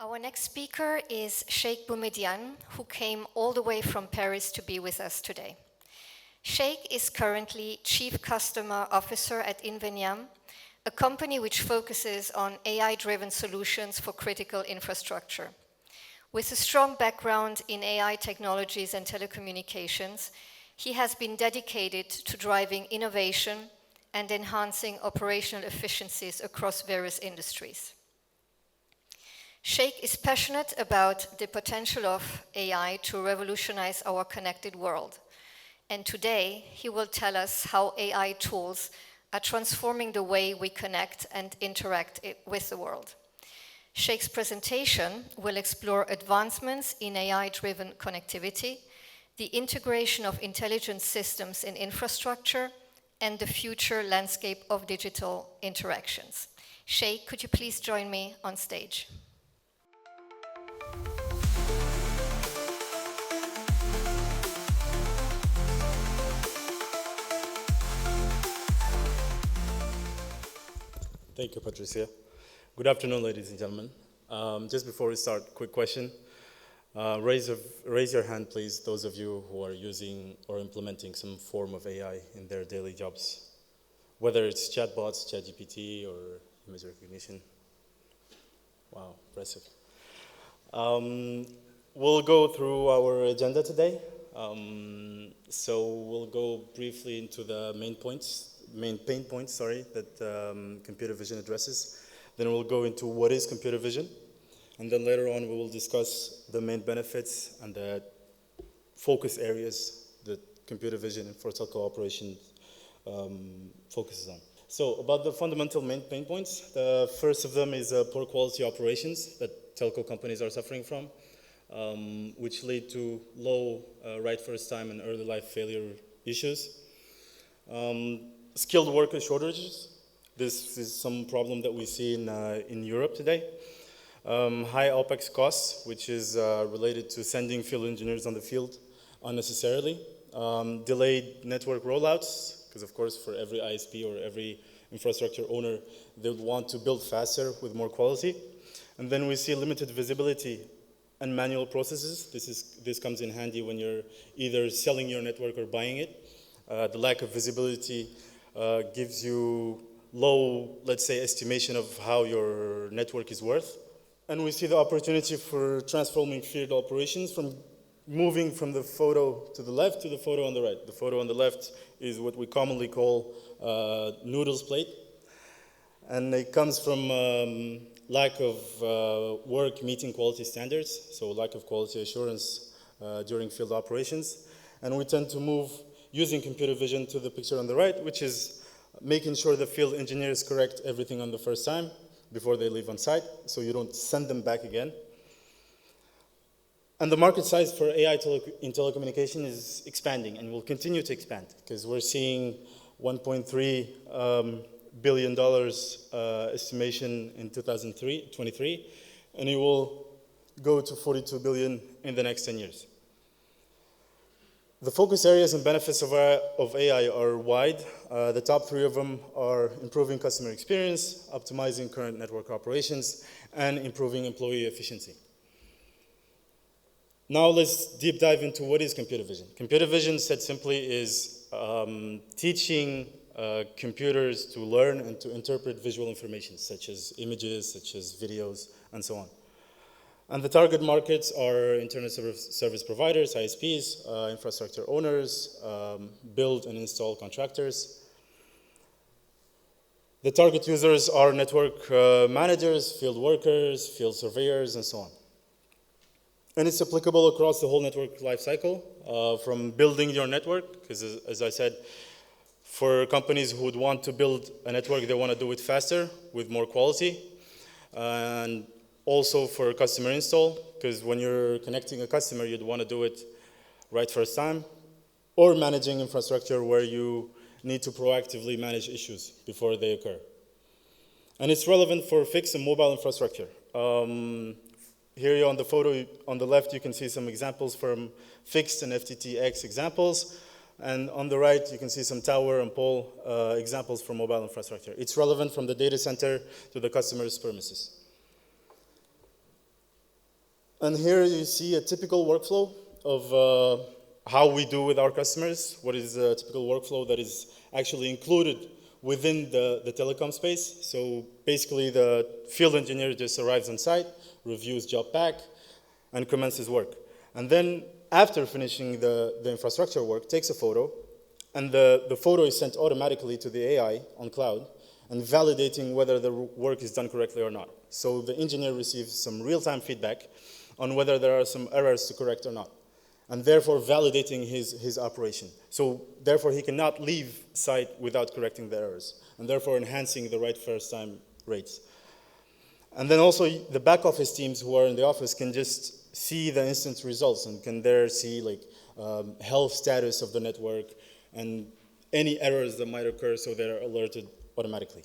Our next speaker is Cheikh Boumedyan, who came all the way from Paris to be with us today. Cheikh is currently Chief Customer Officer at Inveniam, a company which focuses on AI-driven solutions for critical infrastructure. With a strong background in AI technologies and telecommunications, he has been dedicated to driving innovation and enhancing operational efficiencies across various industries. Cheikh is passionate about the potential of AI to revolutionize our connected world. And today, he will tell us how AI tools are transforming the way we connect and interact with the world. Cheikh's presentation will explore advancements in AI-driven connectivity, the integration of intelligent systems in infrastructure, and the future landscape of digital interactions. Cheikh, could you please join me on stage? Thank you, Patricia. Good afternoon, ladies and gentlemen. Just before we start, quick question. Raise your hand, please, those of you who are using or implementing some form of AI in their daily jobs, whether it's chatbots, ChatGPT, or image recognition. Wow, impressive. We'll go through our agenda today. So we'll go briefly into the main pain points, that computer vision addresses. Then we'll go into what is computer vision. And then later on, we will discuss the main benefits and the focus areas that computer vision for telco operations focuses on. So about the fundamental main pain points, the first of them is poor quality operations that telco companies are suffering from, which lead to low right first time and early life failure issues. Skilled worker shortages. This is some problem that we see in Europe today. High OPEX costs, which is related to sending field engineers on the field unnecessarily. Delayed network rollouts, because of course for every ISP or every infrastructure owner, they would want to build faster with more quality. And then we see limited visibility and manual processes. This comes in handy when you're either selling your network or buying it. The lack of visibility gives you low, let's say, estimation of how your network is worth. And we see the opportunity for transforming field operations from moving from the photo to the left to the photo on the right. The photo on the left is what we commonly call noodles plate. And it comes from lack of work meeting quality standards, so lack of quality assurance during field operations. And we tend to move using computer vision to the picture on the right, which is making sure the field engineers correct everything on the first time before they leave on site, so you don't send them back again. And the market size for AI in telecommunication is expanding and will continue to expand because we're seeing $1.3 billion estimation in 2023, and it will go to 42 billion in the next 10 years. The focus areas and benefits of AI are wide. The top three of them are improving customer experience, optimizing current network operations, and improving employee efficiency. Now let's deep dive into what is computer vision. Computer vision, said simply, is teaching computers to learn and to interpret visual information, such as images, such as videos, and so on. And the target markets are internet service providers, ISPs, infrastructure owners, build and install contractors. The target users are network managers, field workers, field surveyors, and so on. And it's applicable across the whole network lifecycle, from building your network, because as I said, for companies who would want to build a network, they want to do it faster with more quality. And also for customer install, because when you're connecting a customer, you'd want to do it right first time, or managing infrastructure where you need to proactively manage issues before they occur. And it's relevant for fixed and mobile infrastructure. Here on the photo on the left, you can see some examples from fixed and FTTX examples. And on the right, you can see some tower and pole examples for mobile infrastructure. It's relevant from the data center to the customer's premises. And here you see a typical workflow of how we do with our customers. What is a typical workflow that is actually included within the telecom space. So basically the field engineer just arrives on site, reviews job pack, and commences work. And then after finishing the infrastructure work, takes a photo, and the photo is sent automatically to the AI on cloud, and validating whether the work is done correctly or not. So the engineer receives some real-time feedback on whether there are some errors to correct or not, and therefore validating his operation. So therefore he cannot leave site without correcting the errors, and therefore enhancing the right first time rates. And then also the back office teams who are in the office can just see the instant results and can there see like health status of the network and any errors that might occur, so they're alerted automatically.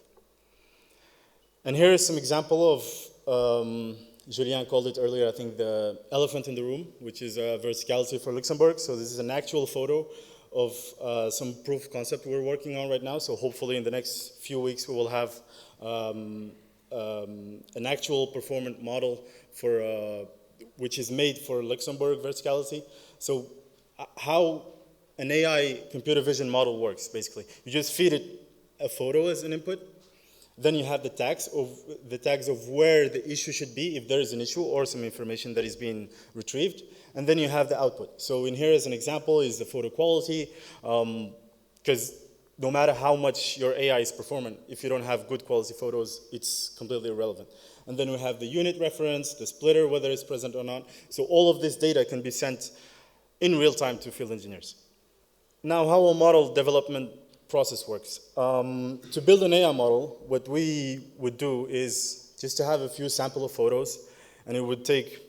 And here is some example of Julien called it earlier, I think, the elephant in the room, which is verticality for Luxembourg. So this is an actual photo of some proof of concept we're working on right now. So hopefully in the next few weeks we will have an actual performant model for which is made for Luxembourg verticality. So how an AI computer vision model works, basically. You just feed it a photo as an input. Then you have the tags of where the issue should be, if there is an issue or some information that is being retrieved. And then you have the output. So in here, as an example, is the photo quality, because no matter how much your AI is performant, if you don't have good quality photos, it's completely irrelevant. And then we have the unit reference, the splitter, whether it's present or not. So all of this data can be sent in real time to field engineers. Now, how a model development process works. To build an AI model, what we would do is just to have a few sample of photos, and it would take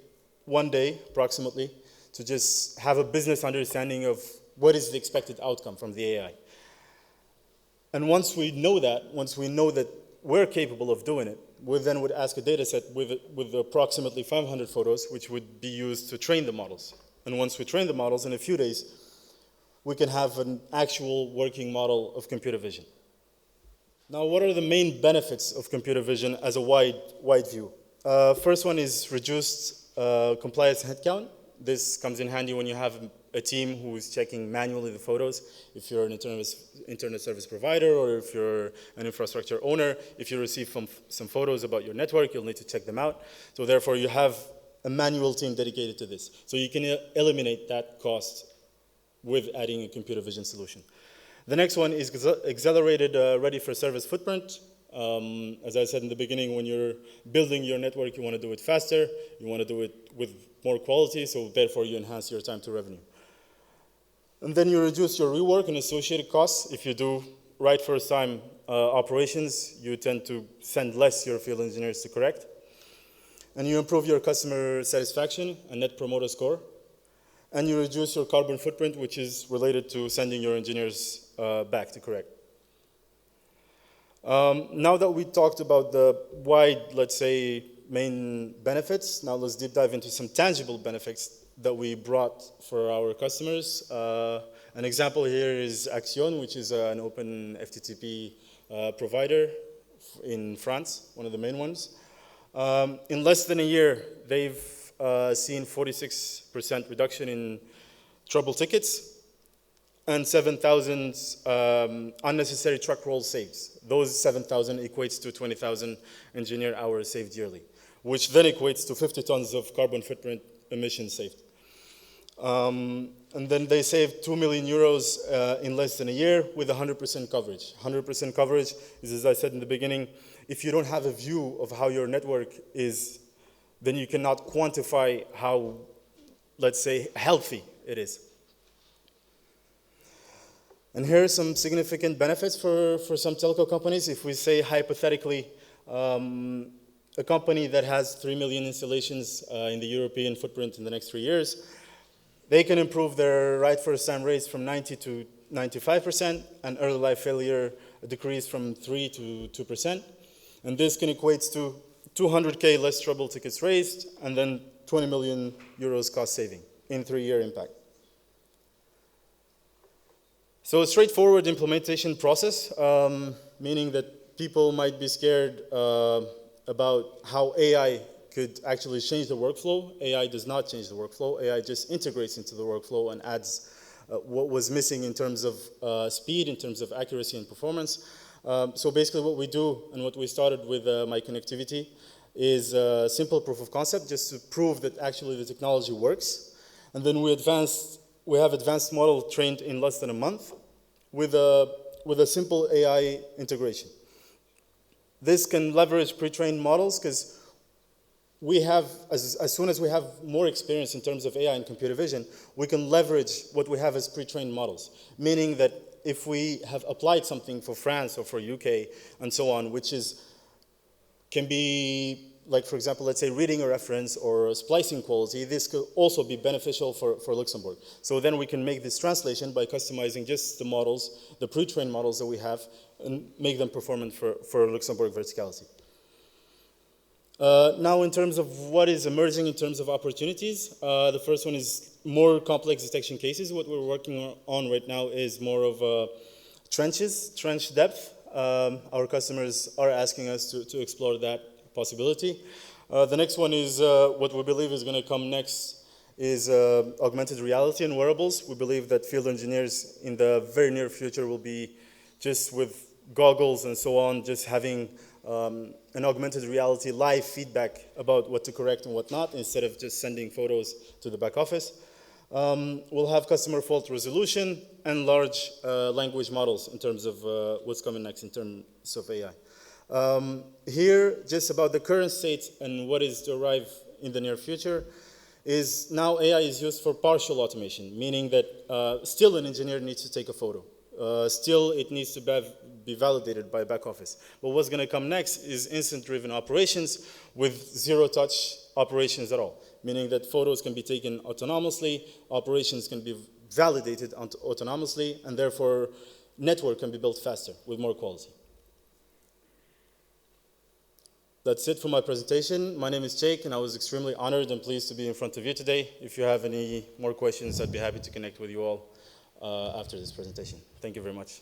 1 day, approximately, to just have a business understanding of what is the expected outcome from the AI. And once we know that we're capable of doing it, we then would ask a data set with approximately 500 photos, which would be used to train the models. And once we train the models, in a few days, we can have an actual working model of computer vision. Now, what are the main benefits of computer vision as a wide view? First one is reduced compliance headcount. This comes in handy when you have a team who is checking manually the photos. If you're an internet service provider or if you're an infrastructure owner, if you receive some photos about your network, you'll need to check them out. So therefore, you have a manual team dedicated to this. So you can eliminate that cost with adding a computer vision solution. The next one is accelerated ready-for-service footprint. As I said in the beginning, when you're building your network, you want to do it faster, you want to do it with more quality, so therefore you enhance your time to revenue. And then you reduce your rework and associated costs. If you do right first time operations, you tend to send less your field engineers to correct. And you improve your customer satisfaction and net promoter score. And you reduce your carbon footprint, which is related to sending your engineers back to correct. Now that we talked about the wide, let's say, main benefits, now let's deep dive into some tangible benefits that we brought for our customers. An example here is Axion, which is an open FTTP provider in France, one of the main ones. In less than a year, they've seen 46% reduction in trouble tickets and 7,000 unnecessary truck rolls saved. Those 7,000 equates to 20,000 engineer hours saved yearly, which then equates to 50 tons of carbon footprint emissions saved. And then they saved 2 million euros in less than a year with 100% coverage. 100% coverage is, as I said in the beginning, if you don't have a view of how your network is, then you cannot quantify how, let's say, healthy it is. And here are some significant benefits for some telco companies. If we say hypothetically, a company that has 3 million installations in the European footprint in the next 3 years, they can improve their right first time rates from 90 to 95%, and early life failure decrease from 3 to 2%. And this can equate to 200K less trouble tickets raised, and then 20 million euros cost saving in 3-year impact. So a straightforward implementation process, meaning that people might be scared about how AI could actually change the workflow. AI does not change the workflow. AI just integrates into the workflow and adds what was missing in terms of speed, in terms of accuracy and performance. So basically what we do and what we started with MyConnectivity is a simple proof of concept just to prove that actually the technology works. And then we have advanced model trained in less than a month with a simple AI integration. This can leverage pre-trained models because we have, as soon as we have more experience in terms of AI and computer vision, we can leverage what we have as pre-trained models. Meaning that if we have applied something for France or for UK and so on, which can be, like for example, let's say reading a reference or splicing quality, this could also be beneficial for Luxembourg. So then we can make this translation by customizing just the models, the pre-trained models that we have, and make them performant for Luxembourg verticality. Now in terms of what is emerging in terms of opportunities, the first one is more complex detection cases. What we're working on right now is more of trench depth. Our customers are asking us to explore that possibility. The next one is what we believe is going to come next is augmented reality and wearables. We believe that field engineers in the very near future will be just with goggles and so on, just having an augmented reality live feedback about what to correct and what not, instead of just sending photos to the back office. We'll have customer fault resolution and large language models in terms of what's coming next in terms of AI. Here, just about the current state and what is to arrive in the near future, is now AI is used for partial automation, meaning that still an engineer needs to take a photo. Still, it needs to be validated by back office. But what's going to come next is instant-driven operations with zero-touch operations at all, meaning that photos can be taken autonomously, operations can be validated autonomously, and therefore network can be built faster with more quality. That's it for my presentation. My name is Cheikh, and I was extremely honored and pleased to be in front of you today. If you have any more questions, I'd be happy to connect with you all after this presentation. Thank you very much.